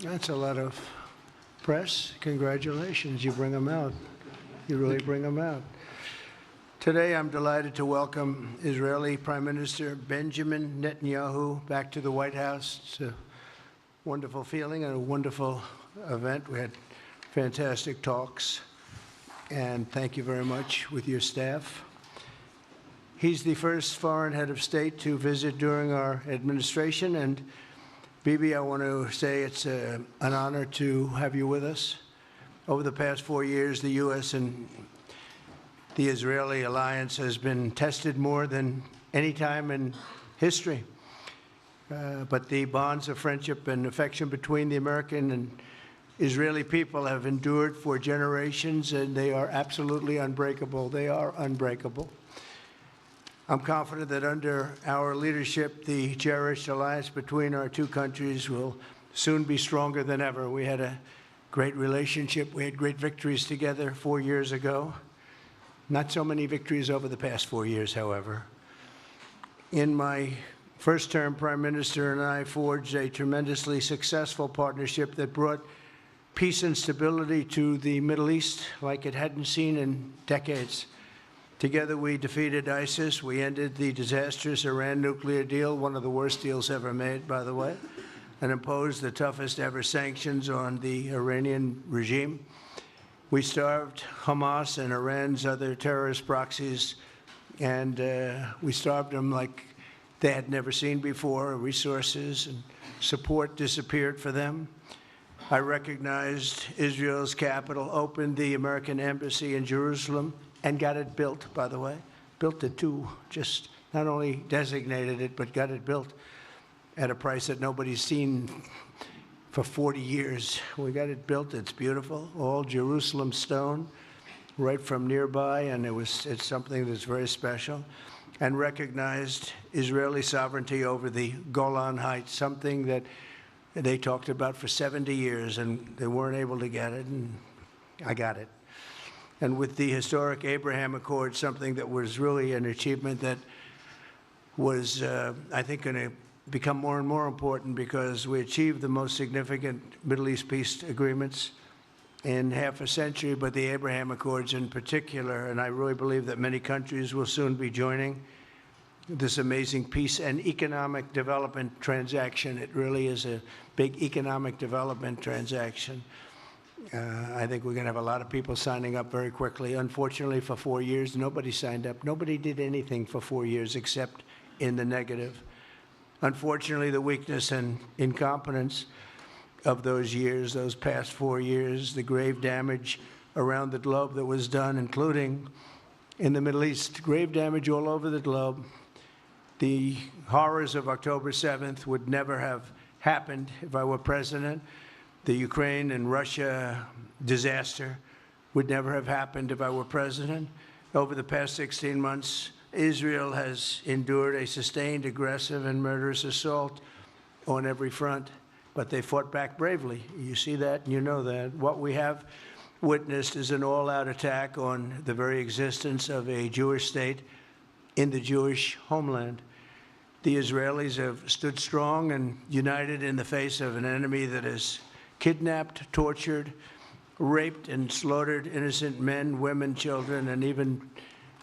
That's a lot of press. Congratulations. You bring them out. You really bring them out. Today, I'm delighted to welcome Israeli Prime Minister Benjamin Netanyahu back to the White House. It's a wonderful feeling and a wonderful event. We had fantastic talks, and thank you very much with your staff. He's the first foreign head of state to visit during our administration, and Bibi, I want to say it's an honor to have you with us. Over the past 4 years, the U.S. and the Israeli alliance has been tested more than any time in history. But the bonds of friendship and affection between the American and Israeli people have endured for generations, and they are absolutely unbreakable. They are unbreakable. I'm confident that under our leadership, the cherished alliance between our two countries will soon be stronger than ever. We had a great relationship. We had great victories together 4 years ago. Not so many victories over the past 4 years, however. In my first term, Prime Minister and I forged a tremendously successful partnership that brought peace and stability to the Middle East like it hadn't seen in decades. Together, we defeated ISIS. We ended the disastrous Iran nuclear deal, one of the worst deals ever made, by the way, and imposed the toughest ever sanctions on the Iranian regime. We starved Hamas and Iran's other terrorist proxies, and we starved them like they had never seen before. Resources and support disappeared for them. I recognized Israel's capital, opened the American embassy in Jerusalem, and got it built, by the way. Built it too, just not only designated it, but got it built at a price that nobody's seen for 40 years. We got it built. It's beautiful, all Jerusalem stone, right from nearby, and it's something that's very special. And recognized Israeli sovereignty over the Golan Heights, something that they talked about for 70 years, and they weren't able to get it, and I got it. And with the historic Abraham Accord, something that was really an achievement that was, I think, going to become more and more important because we achieved the most significant Middle East peace agreements in half a century, but the Abraham Accords in particular, and I really believe that many countries will soon be joining this amazing peace and economic development transaction. It really is a big economic development transaction. I think we're going to have a lot of people signing up very quickly. Unfortunately, for 4 years, nobody signed up. Nobody did anything for 4 years except in the negative. Unfortunately, the weakness and incompetence of those years, those past 4 years, the grave damage around the globe that was done, including in the Middle East, grave damage all over the globe. The horrors of October 7th would never have happened if I were president. The Ukraine and Russia disaster would never have happened if I were president. Over the past 16 months, Israel has endured a sustained, aggressive, and murderous assault on every front, but they fought back bravely. You see that, and you know that. What we have witnessed is an all-out attack on the very existence of a Jewish state in the Jewish homeland. The Israelis have stood strong and united in the face of an enemy that has kidnapped, tortured, raped, and slaughtered innocent men, women, children, and even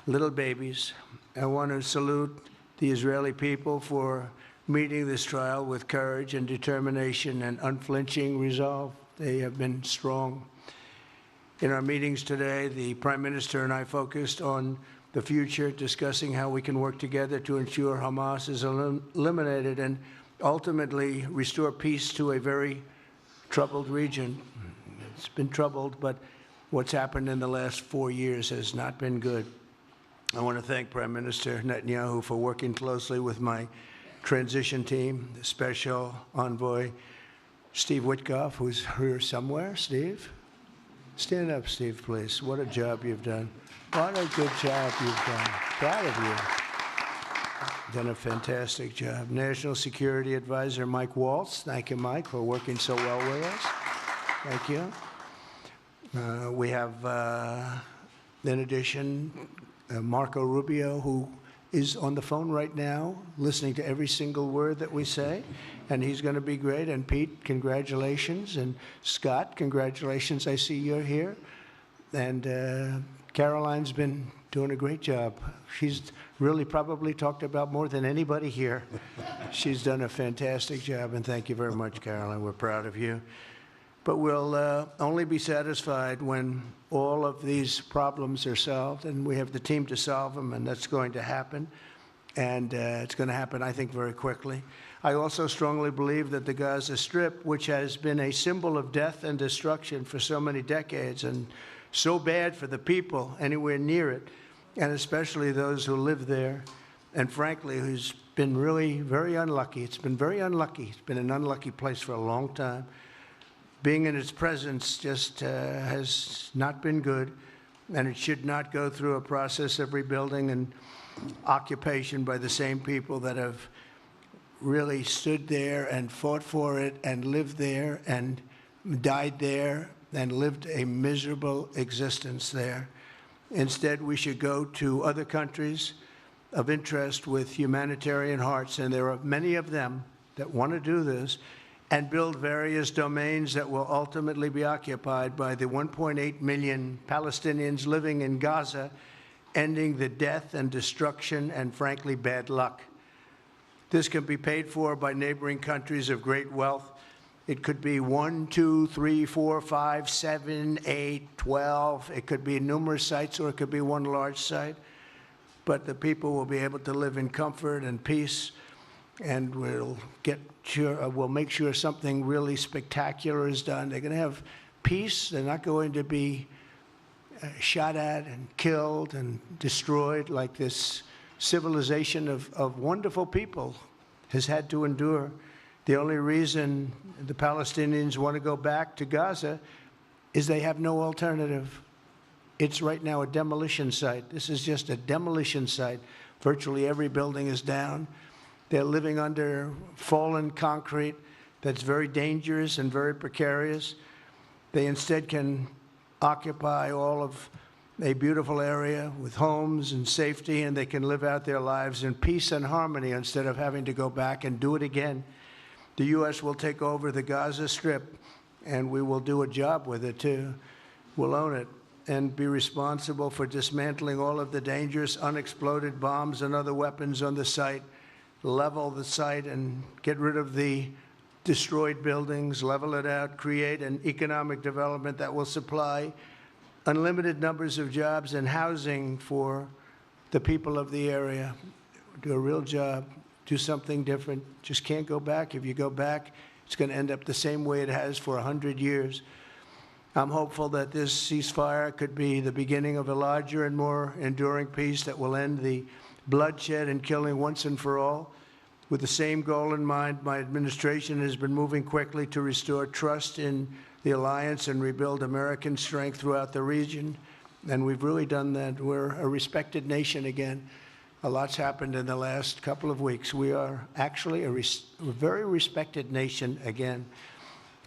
little babies. I want to salute the Israeli people for meeting this trial with courage and determination and unflinching resolve. They have been strong. In our meetings today, the Prime Minister and I focused on the future, discussing how we can work together to ensure Hamas is eliminated and ultimately restore peace to a very troubled region. It's been troubled, but what's happened in the last 4 years has not been good. I want to thank Prime Minister Netanyahu for working closely with my transition team, the Special Envoy Steve Witkoff, who's here somewhere. Steve? Stand up, Steve, please. What a job you've done. What a good job you've done. Proud of you. Done a fantastic job. National Security Advisor Mike Waltz. Thank you, Mike, for working so well with us. Thank you. We have, in addition, Marco Rubio, who is on the phone right now, listening to every single word that we say, and he's going to be great. And Pete, congratulations. And Scott, congratulations. I see you're here. And Caroline's been doing a great job. She's really probably talked about more than anybody here. She's done a fantastic job, and thank you very much, Caroline. We're proud of you. But we'll only be satisfied when all of these problems are solved, and we have the team to solve them, and that's going to happen. And it's going to happen, I think, very quickly. I also strongly believe that the Gaza Strip, which has been a symbol of death and destruction for so many decades, and so bad for the people anywhere near it, and especially those who live there, and frankly, who's been really very unlucky. It's been very unlucky. It's been an unlucky place for a long time. Being in its presence just has not been good, and it should not go through a process of rebuilding and occupation by the same people that have really stood there and fought for it and lived there and died there and lived a miserable existence there. Instead, we should go to other countries of interest with humanitarian hearts, and there are many of them that want to do this, and build various domains that will ultimately be occupied by the 1.8 million Palestinians living in Gaza, ending the death and destruction and, frankly, bad luck. This can be paid for by neighboring countries of great wealth. It could be 1, 2, 3, 4, 5, 7, 8, 12. It could be numerous sites, or it could be one large site. But the people will be able to live in comfort and peace, and we'll make sure something really spectacular is done. They're going to have peace. They're not going to be shot at and killed and destroyed like this civilization of wonderful people has had to endure. The only reason the Palestinians want to go back to Gaza is they have no alternative. It's right now a demolition site. This is just a demolition site. Virtually every building is down. They're living under fallen concrete that's very dangerous and very precarious. They instead can occupy all of a beautiful area with homes and safety, and they can live out their lives in peace and harmony instead of having to go back and do it again. The U.S. will take over the Gaza Strip, and we will do a job with it, too. We'll own it and be responsible for dismantling all of the dangerous unexploded bombs and other weapons on the site, level the site and get rid of the destroyed buildings, level it out, create an economic development that will supply unlimited numbers of jobs and housing for the people of the area. Do a real job, do something different. Just can't go back. If you go back, it's going to end up the same way it has for 100 years. I'm hopeful that this ceasefire could be the beginning of a larger and more enduring peace that will end the bloodshed and killing once and for all. With the same goal in mind, my administration has been moving quickly to restore trust in the alliance and rebuild American strength throughout the region. And we've really done that. We're a respected nation again. A lot's happened in the last couple of weeks. We are actually a very respected nation again.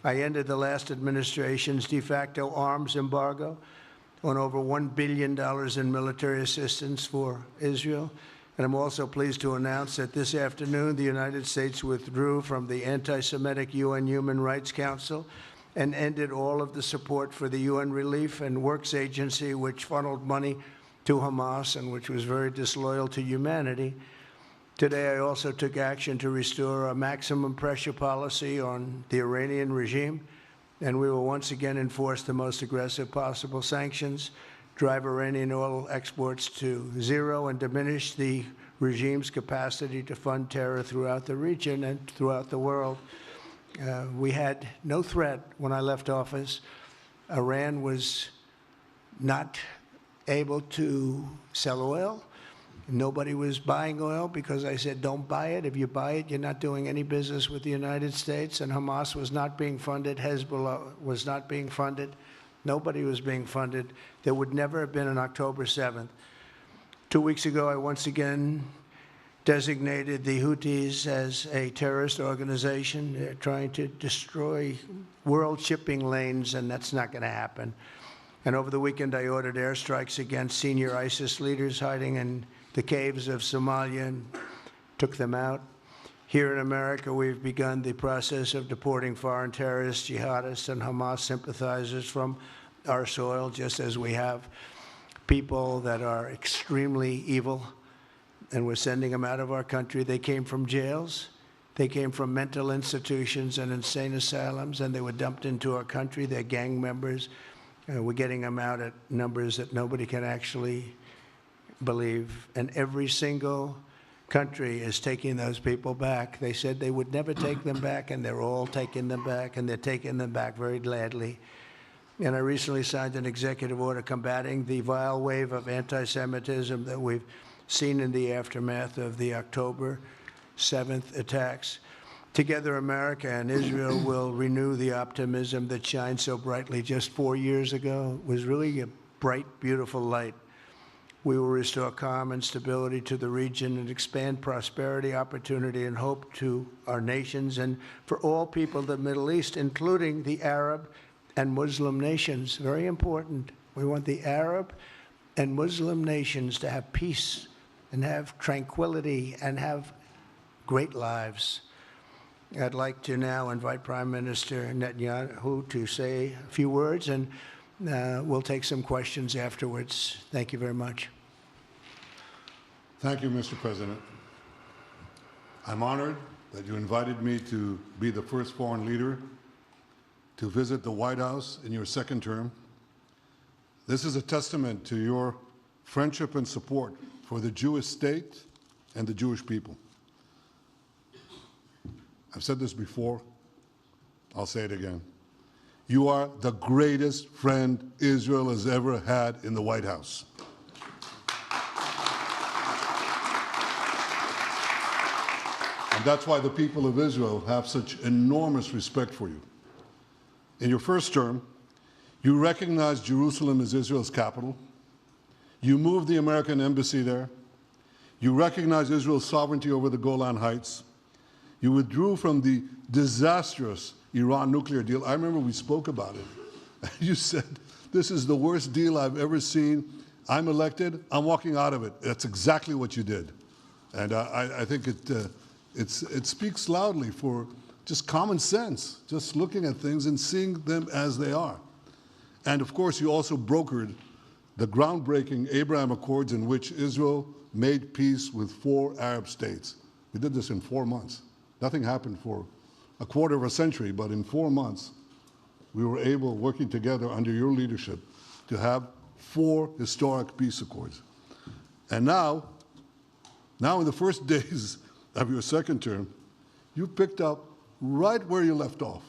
I ended the last administration's de facto arms embargo on over $1 billion in military assistance for Israel. And I'm also pleased to announce that this afternoon, the United States withdrew from the anti-Semitic UN Human Rights Council and ended all of the support for the UN Relief and Works Agency, which funneled money to Hamas and which was very disloyal to humanity. Today, I also took action to restore a maximum pressure policy on the Iranian regime, and we will once again enforce the most aggressive possible sanctions, drive Iranian oil exports to zero, and diminish the regime's capacity to fund terror throughout the region and throughout the world. We had no threat when I left office. Iran was not able to sell oil. Nobody was buying oil because I said, don't buy it. If you buy it, you're not doing any business with the United States. And Hamas was not being funded. Hezbollah was not being funded. Nobody was being funded. There would never have been an October 7th. 2 weeks ago, I once again designated the Houthis as a terrorist organization. They're trying to destroy world shipping lanes, and that's not going to happen. And over the weekend, I ordered airstrikes against senior ISIS leaders hiding in the caves of Somalia and took them out. Here in America, we've begun the process of deporting foreign terrorists, jihadists, and Hamas sympathizers from our soil, just as we have people that are extremely evil, and we're sending them out of our country. They came from jails. They came from mental institutions and insane asylums, and they were dumped into our country. They're gang members. We're getting them out at numbers that nobody can actually believe. And every single country is taking those people back. They said they would never take them back, and they're all taking them back, and they're taking them back very gladly. And I recently signed an executive order combating the vile wave of anti-Semitism that we've seen in the aftermath of the October 7th attacks. Together, America and Israel will renew the optimism that shined so brightly just 4 years ago. It was really a bright, beautiful light. We will restore calm and stability to the region and expand prosperity, opportunity, and hope to our nations and for all people of the Middle East, including the Arab and Muslim nations. Very important. We want the Arab and Muslim nations to have peace and have tranquility and have great lives. I'd like to now invite Prime Minister Netanyahu to say a few words, and we'll take some questions afterwards. Thank you very much. Thank you, Mr. President. I'm honored that you invited me to be the first foreign leader to visit the White House in your second term. This is a testament to your friendship and support for the Jewish state and the Jewish people. I've said this before, I'll say it again. You are the greatest friend Israel has ever had in the White House. And that's why the people of Israel have such enormous respect for you. In your first term, you recognized Jerusalem as Israel's capital. You moved the American embassy there. You recognized Israel's sovereignty over the Golan Heights. You withdrew from the disastrous Iran nuclear deal. I remember we spoke about it. You said, this is the worst deal I've ever seen. I'm elected, I'm walking out of it. That's exactly what you did. And I think it speaks loudly for just common sense, just looking at things and seeing them as they are. And of course, you also brokered the groundbreaking Abraham Accords in which Israel made peace with 4 Arab states. We did this in 4 months. Nothing happened for a quarter of a century, but in 4 months, we were able, working together under your leadership, to have 4 historic peace accords. And now in the first days of your second term, you picked up right where you left off.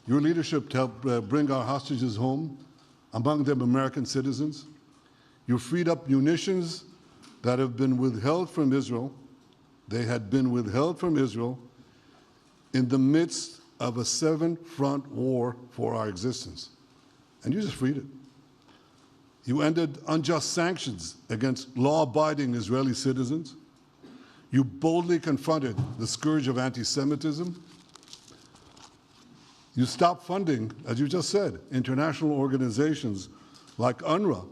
Your leadership helped bring our hostages home, among them American citizens. You freed up munitions that have been withheld from Israel. They had been withheld from Israel in the midst of a 7-front war for our existence. And you just freed it. You ended unjust sanctions against law-abiding Israeli citizens. You boldly confronted the scourge of anti-Semitism. You stopped funding, as you just said, international organizations like UNRWA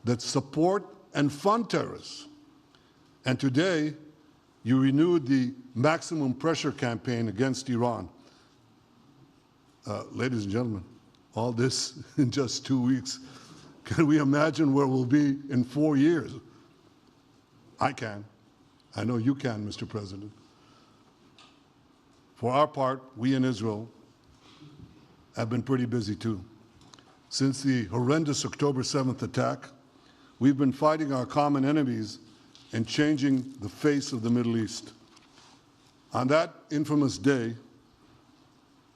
that support and fund terrorists. And today, you renewed the maximum pressure campaign against Iran. Ladies and gentlemen, all this in just 2 weeks. Can we imagine where we'll be in 4 years? I can. I know you can, Mr. President. For our part, we in Israel have been pretty busy too. Since the horrendous October 7th attack, we've been fighting our common enemies and changing the face of the Middle East. On that infamous day,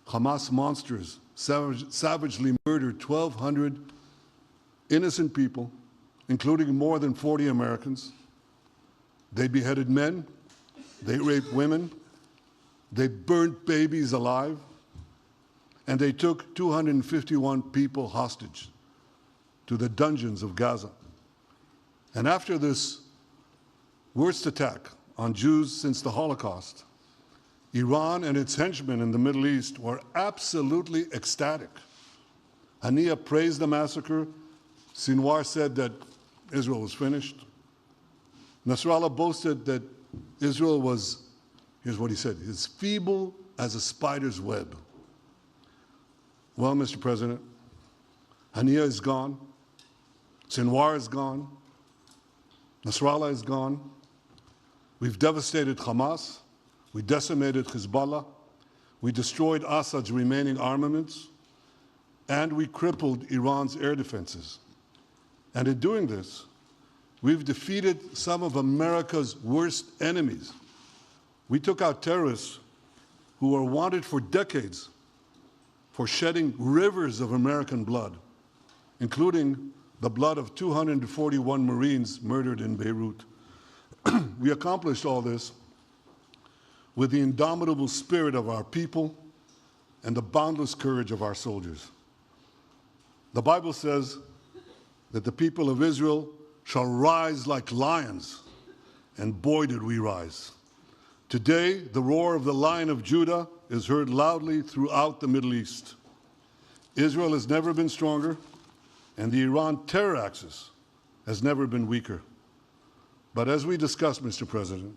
Hamas monsters savagely murdered 1,200 innocent people, including more than 40 Americans. They beheaded men, they raped women, they burnt babies alive, and they took 251 people hostage to the dungeons of Gaza. And after this worst attack on Jews since the Holocaust, Iran and its henchmen in the Middle East were absolutely ecstatic. Haniya praised the massacre. Sinwar said that Israel was finished. Nasrallah boasted that Israel was, here's what he said, as feeble as a spider's web. Well, Mr. President, Haniya is gone, Sinwar is gone, Nasrallah is gone. We've devastated Hamas, we decimated Hezbollah, we destroyed Assad's remaining armaments, and we crippled Iran's air defenses. And in doing this, we've defeated some of America's worst enemies. We took out terrorists who were wanted for decades for shedding rivers of American blood, including the blood of 241 Marines murdered in Beirut. We accomplished all this with the indomitable spirit of our people and the boundless courage of our soldiers. The Bible says that the people of Israel shall rise like lions, and boy did we rise. Today, the roar of the Lion of Judah is heard loudly throughout the Middle East. Israel has never been stronger, and the Iran terror axis has never been weaker. But as we discussed, Mr. President,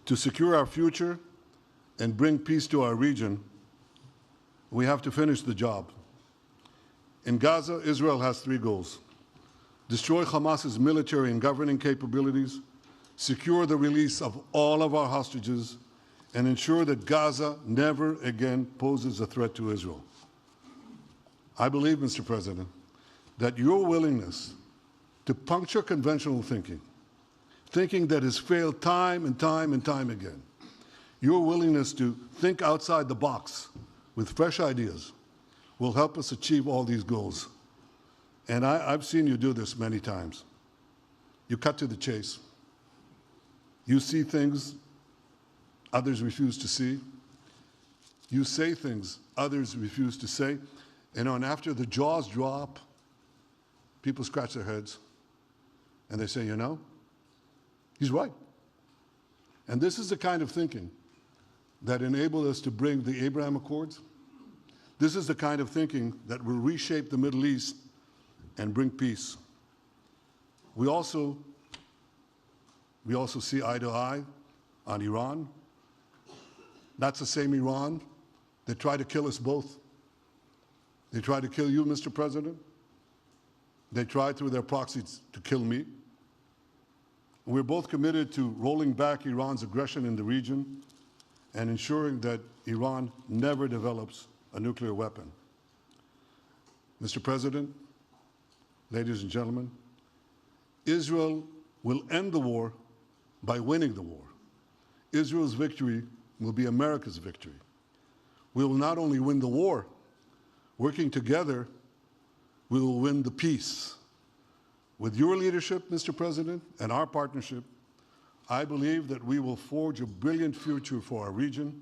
to secure our future and bring peace to our region, we have to finish the job. In Gaza, Israel has three goals: destroy Hamas's military and governing capabilities, secure the release of all of our hostages, and ensure that Gaza never again poses a threat to Israel. I believe, Mr. President, that your willingness to puncture conventional thinking, thinking that has failed time and time and time again, your willingness to think outside the box with fresh ideas will help us achieve all these goals. And I've seen you do this many times. You cut to the chase. You see things others refuse to see. You say things others refuse to say. And after the jaws drop, people scratch their heads and they say, you know, he's right. And this is the kind of thinking that enabled us to bring the Abraham Accords. This is the kind of thinking that will reshape the Middle East and bring peace. We also see eye to eye on Iran. That's the same Iran that tried to kill us both. They tried to kill you, Mr. President. They tried through their proxies to kill me. We're both committed to rolling back Iran's aggression in the region and ensuring that Iran never develops a nuclear weapon. Mr. President, ladies and gentlemen, Israel will end the war by winning the war. Israel's victory will be America's victory. We will not only win the war, working together, we will win the peace. With your leadership, Mr. President, and our partnership, I believe that we will forge a brilliant future for our region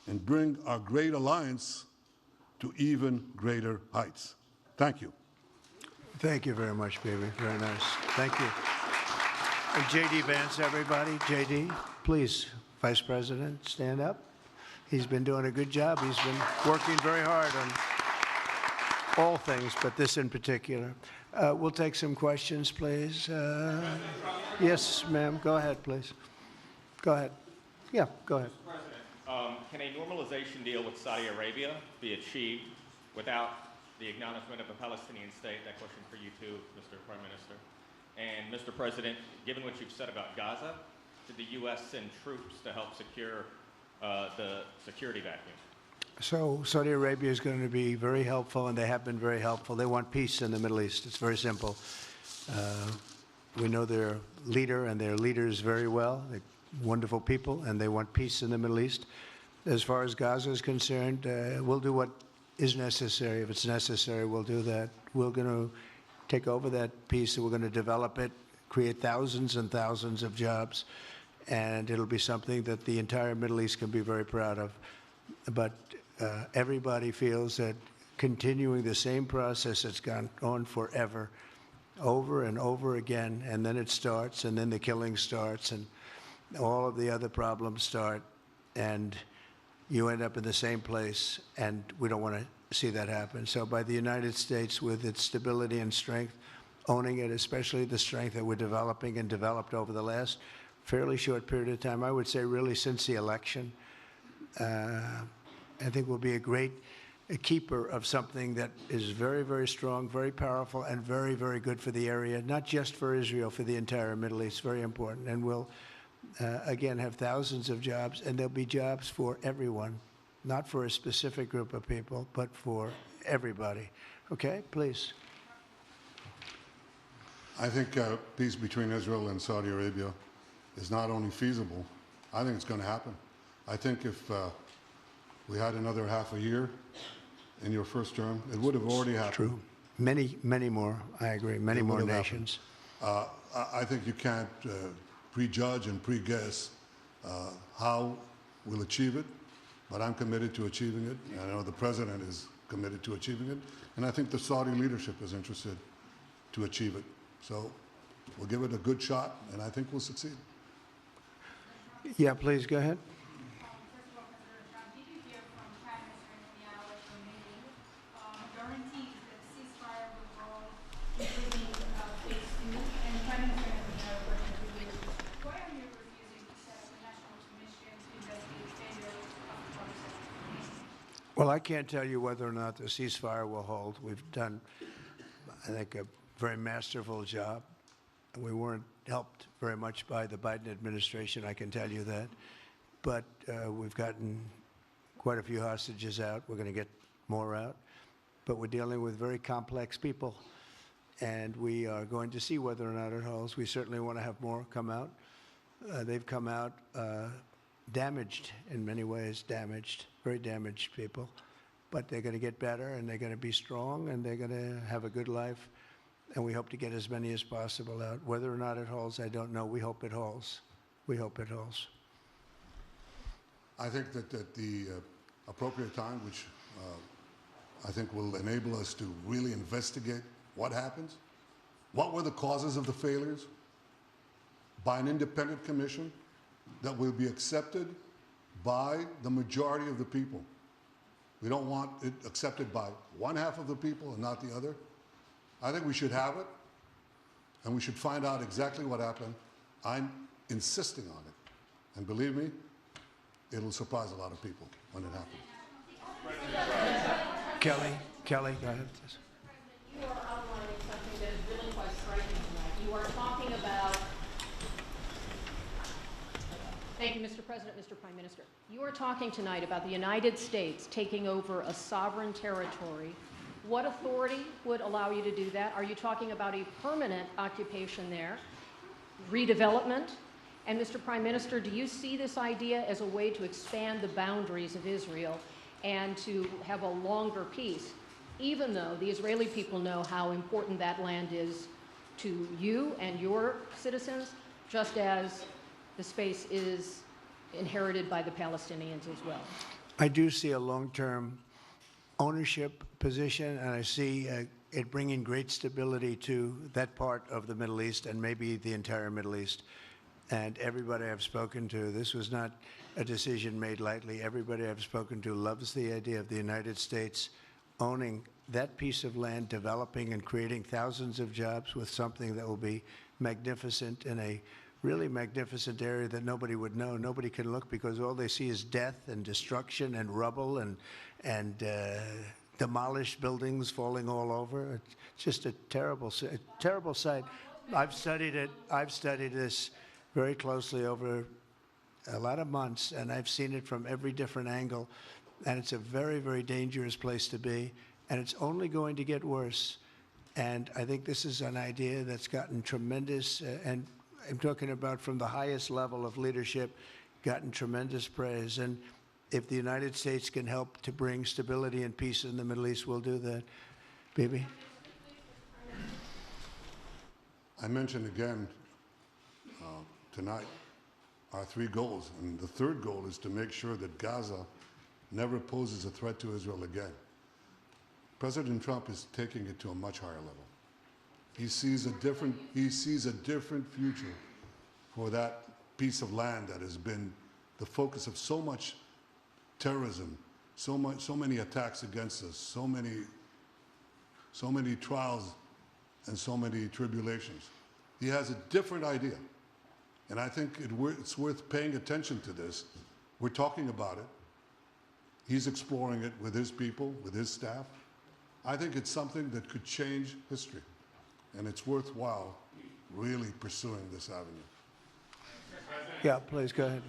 and bring our great alliance to even greater heights. Thank you. Thank you very much, baby. Very nice. Thank you. And J.D. Vance, everybody. J.D., please, Vice President, stand up. He's been doing a good job. He's been working very hard on all things, but this in particular. We'll take some questions, please. Yes, ma'am. Go ahead, please. Go ahead. Yeah, go ahead. Mr. President, can a normalization deal with Saudi Arabia be achieved without the acknowledgement of a Palestinian state? That question for you too, Mr. Prime Minister. And Mr. President, given what you've said about Gaza, did the U.S. send troops to help secure the security vacuum? So Saudi Arabia is going to be very helpful, and they have been very helpful. They want peace in the Middle East. It's very simple. We know their leader and their leaders very well. They're wonderful people, and they want peace in the Middle East. As far as Gaza is concerned, we'll do what is necessary. If it's necessary, we'll do that. We're going to take over that piece, and we're going to develop it, create thousands and thousands of jobs, and it'll be something that the entire Middle East can be very proud of. But everybody feels that continuing the same process that's gone on forever, over and over again, and then it starts, and then the killing starts, and all of the other problems start, and you end up in the same place, and we don't want to see that happen. So by the United States, with its stability and strength, owning it, especially the strength that we're developing and developed over the last fairly short period of time. I would say really since the election. I think we'll be a keeper of something that is very, very strong, very powerful, and very, very good for the area, not just for Israel, for the entire Middle East. Very important. And we'll, again, have thousands of jobs, and there'll be jobs for everyone, not for a specific group of people, but for everybody. Okay, please. I think peace between Israel and Saudi Arabia is not only feasible, I think it's going to happen. I think if we had another half a year in your first term, it would have already happened. True. Many, many more, I agree, many more nations. I think you can't prejudge and pre-guess how we'll achieve it, but I'm committed to achieving it. And I know the President is committed to achieving it, and I think the Saudi leadership is interested to achieve it. So we'll give it a good shot, and I think we'll succeed. Yeah, please, go ahead. Well, I can't tell you whether or not the ceasefire will hold. We've done, I think, a very masterful job. We weren't helped very much by the Biden administration, I can tell you that. But we've gotten quite a few hostages out. We're going to get more out. But we're dealing with very complex people. And we are going to see whether or not it holds. We certainly want to have more come out. They've come out damaged in many ways, very damaged people. But they're going to get better, and they're going to be strong, and they're going to have a good life. And we hope to get as many as possible out. Whether or not it holds, I don't know. We hope it holds. We hope it holds. I think that at the appropriate time, which I think will enable us to really investigate what happens, what were the causes of the failures, by an independent commission that will be accepted by the majority of the people. We don't want it accepted by one half of the people and not the other. I think we should have it, and we should find out exactly what happened. I'm insisting on it. And believe me, it'll surprise a lot of people when it happens. Kelly, go ahead. You are outlining something that is really quite striking tonight. You are talking about, thank you, Mr. President, Mr. Prime Minister. You are talking tonight about the United States taking over a sovereign territory. What authority would allow you to do that? Are you talking about a permanent occupation there, redevelopment? And Mr. Prime Minister, do you see this idea as a way to expand the boundaries of Israel and to have a longer peace, even though the Israeli people know how important that land is to you and your citizens, just as the space is inherited by the Palestinians as well? I do see a long-term ownership position, and I see it bringing great stability to that part of the Middle East and maybe the entire Middle East. And everybody I've spoken to, this was not a decision made lightly. Everybody I've spoken to loves the idea of the United States owning that piece of land, developing and creating thousands of jobs with something that will be magnificent in a really magnificent area that nobody would know. Nobody can look because all they see is death and destruction and rubble and demolished buildings falling all over. It's just a terrible sight. I've studied it. I've studied this very closely over a lot of months, and I've seen it from every different angle. And it's a very, very dangerous place to be, and it's only going to get worse. And I think this is an idea that's gotten tremendous, and I'm talking about from the highest level of leadership, gotten tremendous praise. And if the United States can help to bring stability and peace in the Middle East, we'll do that. Bibi? I mentioned again tonight our three goals, and the third goal is to make sure that Gaza never poses a threat to Israel again. President Trump is taking it to a much higher level. He sees a different future for that piece of land that has been the focus of so much terrorism, so many attacks against us, so many trials and so many tribulations. He has a different idea. And I think it's worth paying attention to this. We're talking about it. He's exploring it with his people, with his staff. I think it's something that could change history. And it's worthwhile really pursuing this avenue. Yeah, please, go ahead.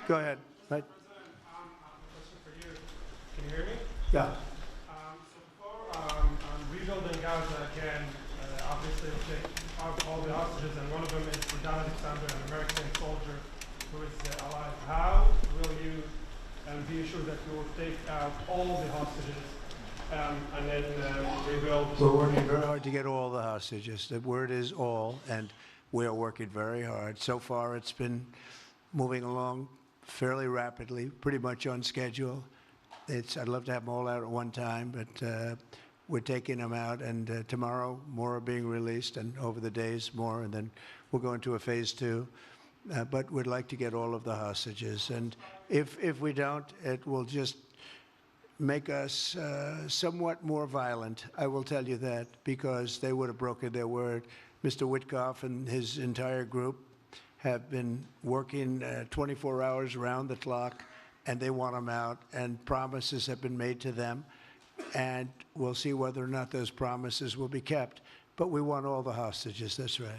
Go ahead. Right. President, I have a question for you. Can you hear me? Yeah. So before rebuilding Gaza again, obviously we'll take out all the hostages, and one of them is Don Alexander, an American soldier who is alive. How will you be assured that you will take out all the hostages and then rebuild? We're working very hard to get all the hostages. The word is all, and we are working very hard. So far, it's been moving along fairly rapidly, pretty much on schedule. I'd love to have them all out at one time, but we're taking them out, and tomorrow more are being released, and over the days more, and then we'll go into a phase 2. But we'd like to get all of the hostages, and if we don't, it will just make us somewhat more violent. I will tell you that, because they would have broken their word. Mr. Witkoff and his entire group have been working 24 hours around the clock, and they want them out, and promises have been made to them, and we'll see whether or not those promises will be kept. But we want all the hostages, that's right.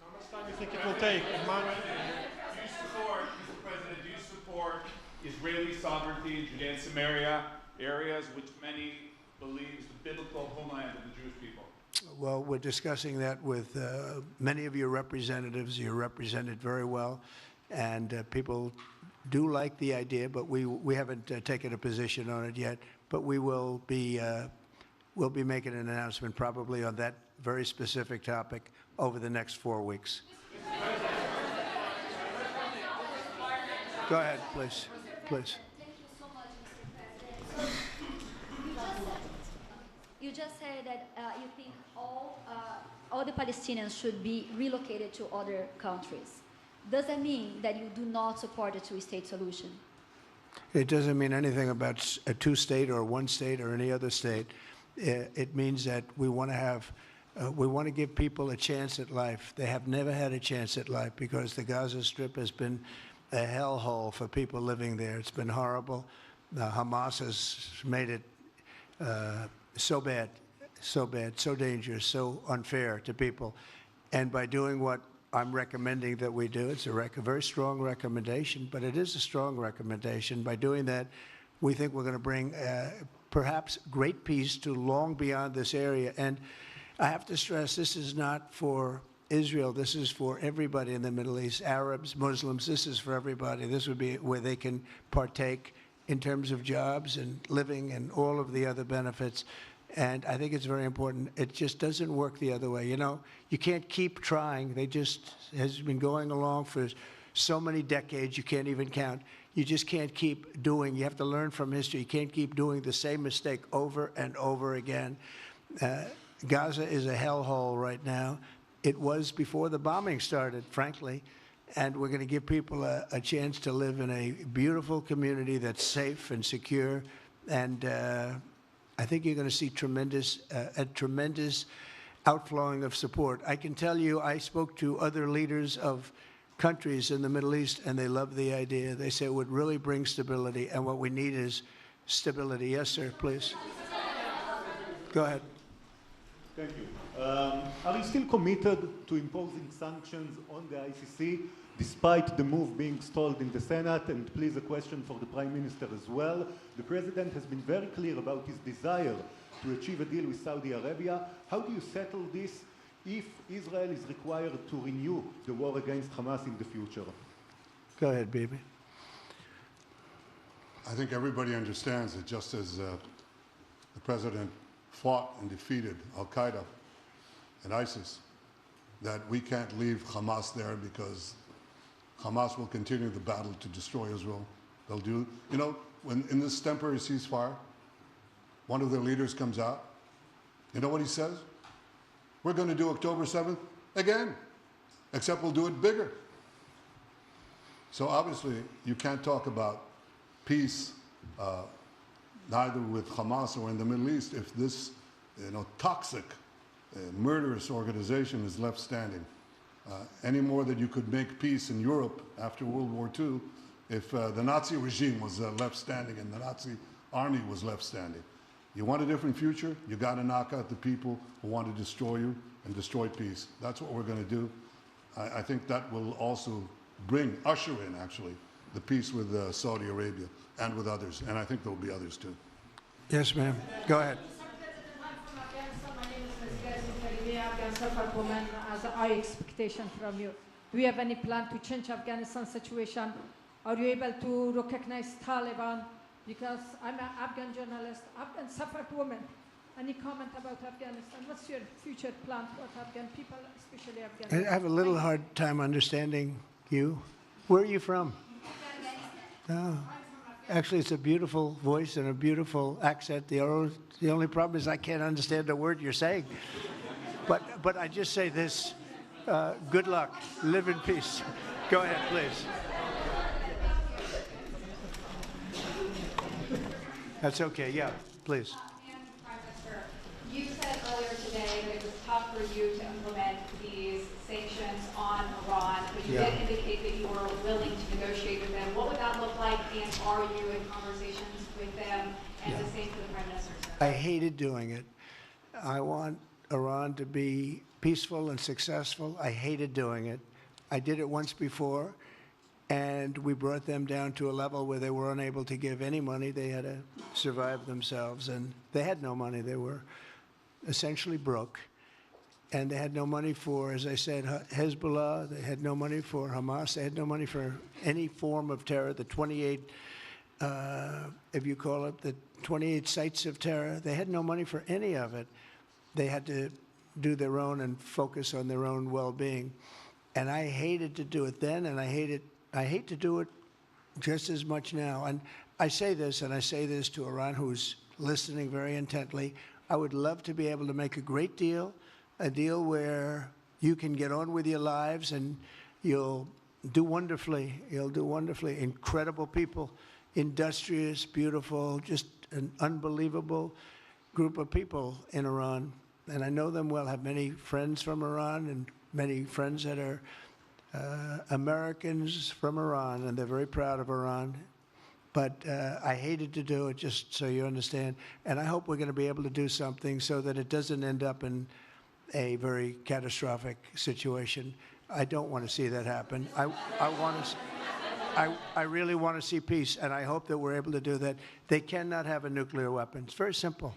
How much time do you think it will take? A month? Do you support, Mr. President, do you support Israeli sovereignty in Judea and Samaria, areas which many believe is the biblical homeland of the Jewish people? Well, we're discussing that with many of your representatives. You're represented very well, and people do like the idea, but we haven't taken a position on it yet. But we will be we'll be making an announcement probably on that very specific topic over the next 4 weeks. Go ahead, please. Please. Thank you so much, Mr. President. You just said that you think all the Palestinians should be relocated to other countries. Does that mean that you do not support a two-state solution? It doesn't mean anything about a two-state or one state or any other state. It means that we want to have, we want to give people a chance at life. They have never had a chance at life because the Gaza Strip has been a hellhole for people living there. It's been horrible. Hamas has made it so bad, so dangerous, so unfair to people. And by doing what I'm recommending that we do, it's a very strong recommendation, but it is a strong recommendation. By doing that, we think we're going to bring perhaps great peace to long beyond this area. And I have to stress, this is not for Israel. This is for everybody in the Middle East, Arabs, Muslims. This is for everybody. This would be where they can partake in terms of jobs and living and all of the other benefits. And I think it's very important. It just doesn't work the other way. You know, you can't keep trying. They just has been going along for so many decades, you can't even count. You just can't keep doing. You have to learn from history. You can't keep doing the same mistake over and over again. Gaza is a hellhole right now. It was before the bombing started, frankly. And we're going to give people a chance to live in a beautiful community that's safe and secure. And I think you're going to see a tremendous outflowing of support. I can tell you, I spoke to other leaders of countries in the Middle East, and they love the idea. They say it would really bring stability, and what we need is stability. Yes, sir, please. Go ahead. Thank you. Are you still committed to imposing sanctions on the ICC, despite the move being stalled in the Senate? And please, a question for the Prime Minister as well. The President has been very clear about his desire to achieve a deal with Saudi Arabia. How do you settle this if Israel is required to renew the war against Hamas in the future? Go ahead, Bibi. I think everybody understands that just as the President fought and defeated al-Qaeda and ISIS, that we can't leave Hamas there because Hamas will continue the battle to destroy Israel. They'll do, you know, when in this temporary ceasefire, one of their leaders comes out, you know what he says? We're going to do October 7th again, except we'll do it bigger. So obviously, you can't talk about peace neither with Hamas or in the Middle East if this, you know, toxic murderous organization is left standing. Any more that you could make peace in Europe after World War II if the Nazi regime was left standing and the Nazi army was left standing. You want a different future? You got to knock out the people who want to destroy you and destroy peace. That's what we're going to do. I think that will also usher in, actually, the peace with Saudi Arabia and with others. And I think there will be others, too. Yes, ma'am. Go ahead. As a high expectation from you. Do you have any plan to change Afghanistan situation? Are you able to recognize Taliban? Because I'm an Afghan journalist, Afghan suffered woman. Any comment about Afghanistan? What's your future plan for Afghan people, especially Afghanistan? I have a little hard time understanding you. Where are you from? Oh. Actually, it's a beautiful voice and a beautiful accent. The only problem is I can't understand a word you're saying. But I just say this, good luck, live in peace. Go ahead, please. That's okay, yeah, please. Prime Minister, you said earlier today that it was tough for you to implement these sanctions on Iran, but you did indicate that you were willing to negotiate with them. What would that look like, and are you in conversations with them? And the same for the Prime Minister, sir. I hated doing it. I want Iran to be peaceful and successful. I hated doing it. I did it once before, and we brought them down to a level where they were unable to give any money. They had to survive themselves, and they had no money. They were essentially broke, and they had no money for, as I said, Hezbollah. They had no money for Hamas. They had no money for any form of terror. The 28, if you call it, the 28 sites of terror, they had no money for any of it. They had to do their own and focus on their own well-being. And I hated to do it then, and I hate to do it just as much now. And I say this, and I say this to Iran, who's listening very intently. I would love to be able to make a great deal, a deal where you can get on with your lives and you'll do wonderfully. You'll do wonderfully. Incredible people, industrious, beautiful, just an unbelievable group of people in Iran. And I know them well, have many friends from Iran and many friends that are Americans from Iran, and they're very proud of Iran. But I hated to do it, just so you understand. And I hope we're going to be able to do something so that it doesn't end up in a very catastrophic situation. I don't want to see that happen. I really want to see peace, and I hope that we're able to do that. They cannot have a nuclear weapon. It's very simple.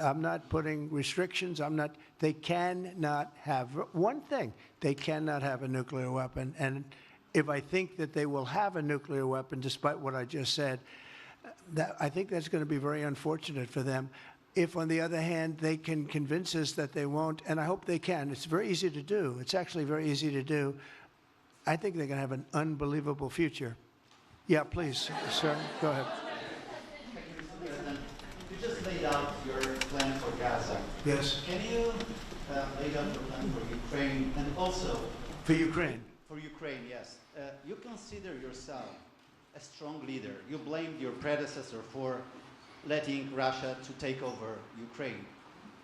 I'm not putting restrictions. They cannot have one thing. They cannot have a nuclear weapon. And if I think that they will have a nuclear weapon, despite what I just said, I think that's going to be very unfortunate for them. If, on the other hand, they can convince us that they won't, and I hope they can. It's very easy to do. It's actually very easy to do. I think they're going to have an unbelievable future. Yeah, please, sir, go ahead. You just laid out your plan for Gaza. Yes. Can you lay out your plan for Ukraine and also... For Ukraine? For Ukraine, yes. You consider yourself a strong leader. You blamed your predecessor for letting Russia to take over Ukraine.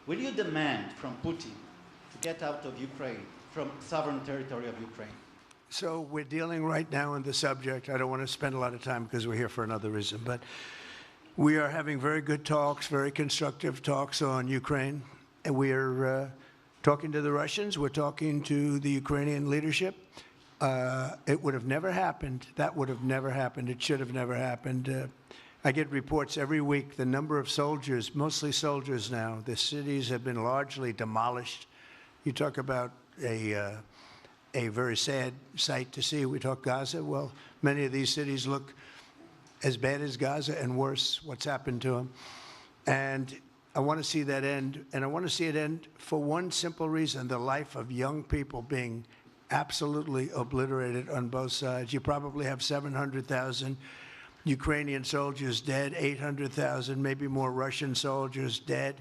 Will you demand from Putin to get out of Ukraine, from sovereign territory of Ukraine? So we're dealing right now in the subject. I don't want to spend a lot of time because we're here for another reason, but we are having very good talks, very constructive talks on Ukraine. And we are talking to the Russians. We're talking to the Ukrainian leadership. It would have never happened. That would have never happened. It should have never happened. I get reports every week, the number of soldiers, mostly soldiers now. The cities have been largely demolished. You talk about a very sad sight to see. We talk Gaza. Well, many of these cities look as bad as Gaza and worse, what's happened to them. And I want to see that end. And I want to see it end for one simple reason, the life of young people being absolutely obliterated on both sides. You probably have 700,000 Ukrainian soldiers dead, 800,000, maybe more Russian soldiers dead.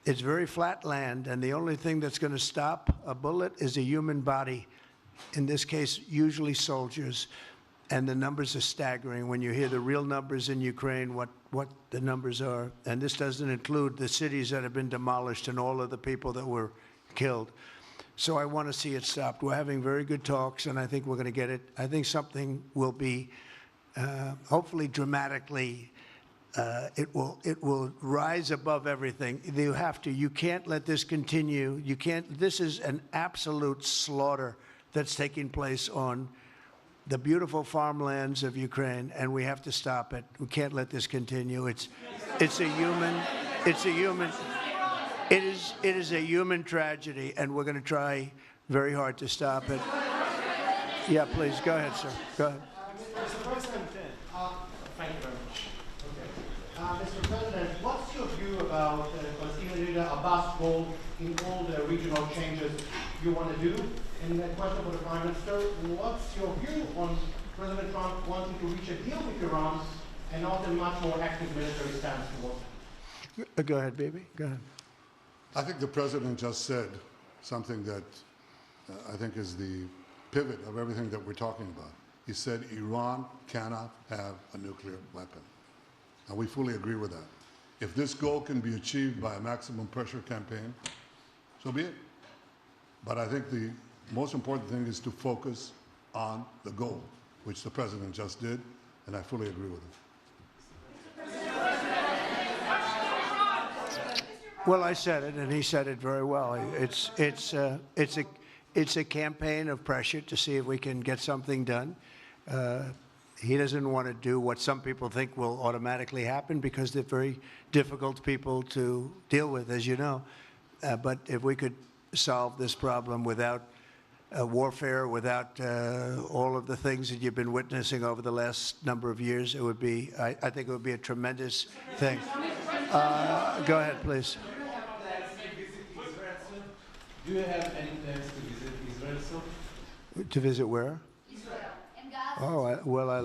It's very flat land, and the only thing that's going to stop a bullet is a human body. In this case, usually soldiers. And the numbers are staggering. When you hear the real numbers in Ukraine, what what the numbers are, and this doesn't include the cities that have been demolished and all of the people that were killed. So I want to see it stopped. We're having very good talks, and I think we're going to get it. I think something will be hopefully dramatically. It will rise above everything. You can't let this continue. You can't. This is an absolute slaughter that's taking place on the beautiful farmlands of Ukraine, and we have to stop it. We can't let this continue. It is a human tragedy, and we're going to try very hard to stop it. Yeah, please, go ahead, sir. Go ahead. Mr. President, thank you very much. Okay. Mr. President, what's your view about Palestinian leader Abbas' role in all the regional changes you want to do? And a question for the Prime Minister, what's your view on President Trump wanting to reach a deal with Iran and not a much more active military stance towards it? Go ahead, baby. Go ahead. I think the president just said something that I think is the pivot of everything that we're talking about. He said Iran cannot have a nuclear weapon. And we fully agree with that. If this goal can be achieved by a maximum pressure campaign, so be it. But I think the most important thing is to focus on the goal, which the president just did, and I fully agree with him. Well, I said it, and he said it very well. It's a campaign of pressure to see if we can get something done. He doesn't want to do what some people think will automatically happen because they're very difficult people to deal with, as you know. But if we could solve this problem without warfare, without all of the things that you've been witnessing over the last number of years, it would be, I think it would be a tremendous thing. Go ahead, please. Do you have any plans to visit Israel soon? To visit where? Israel and Gaza. Oh, well, I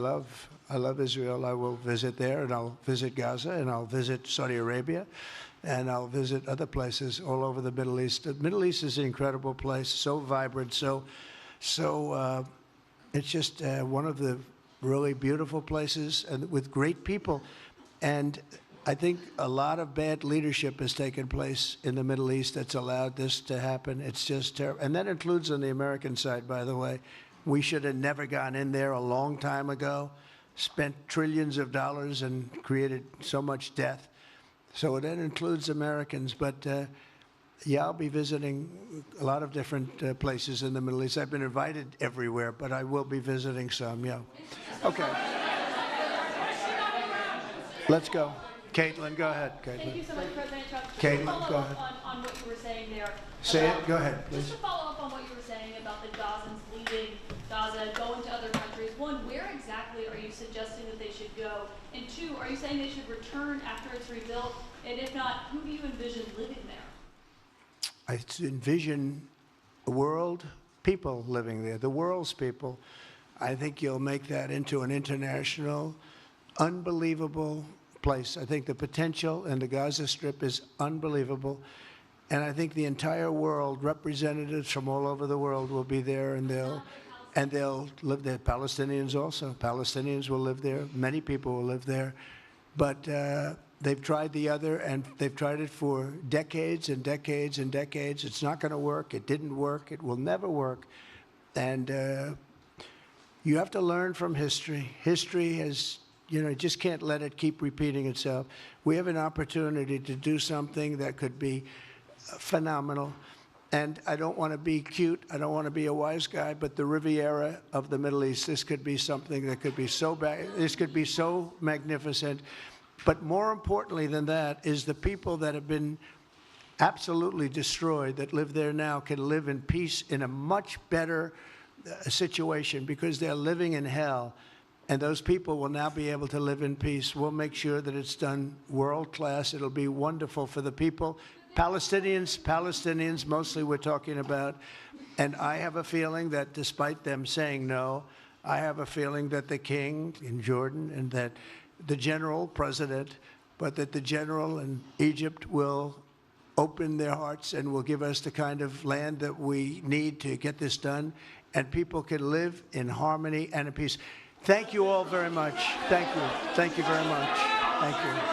love Israel. I will visit there, and I'll visit Gaza, and I'll visit Saudi Arabia, and I'll visit other places all over the Middle East. The Middle East is an incredible place, so vibrant, so it's just one of the really beautiful places and with great people. And I think a lot of bad leadership has taken place in the Middle East that's allowed this to happen. It's just terrible. And that includes on the American side, by the way. We should have never gone in there a long time ago, spent trillions of dollars and created so much death. So that includes Americans. But yeah, I'll be visiting a lot of different places in the Middle East. I've been invited everywhere, but I will be visiting some, yeah. Okay. Let's go. Caitlin, go ahead. Caitlin. Thank you so much, President Trump. Caitlin, go ahead. On what you were saying there. Say it. Go ahead, please. Just to follow up on what you were saying about the Gazans leaving Gaza, going to other countries. One, where exactly are you suggesting that they should go? And two, are you saying they should return after it's rebuilt? And if not, who do you envision living there? I envision the world, people living there, the world's people. I think you'll make that into an international, unbelievable place. I think the potential in the Gaza Strip is unbelievable. And I think the entire world, representatives from all over the world will be there, and they'll live there. Palestinians also. Palestinians will live there. Many people will live there. But they've tried the other, and they've tried it for decades and decades and decades. It's not going to work. It didn't work. It will never work. And you have to learn from history. History has, you just can't let it keep repeating itself. We have an opportunity to do something that could be phenomenal. And I don't want to be cute. I don't want to be a wise guy, but the Riviera of the Middle East, this could be something that could be so bad. This could be so magnificent. But more importantly than that is the people that have been absolutely destroyed that live there now can live in peace in a much better situation because they're living in hell. And those people will now be able to live in peace. We'll make sure that it's done world class. It'll be wonderful for the people. Palestinians mostly we're talking about. And I have a feeling that despite them saying no, I have a feeling that the king in Jordan and that the general president, but that the general in Egypt will open their hearts and will give us the kind of land that we need to get this done. And people can live in harmony and in peace. Thank you all very much. Thank you. Thank you very much. Thank you.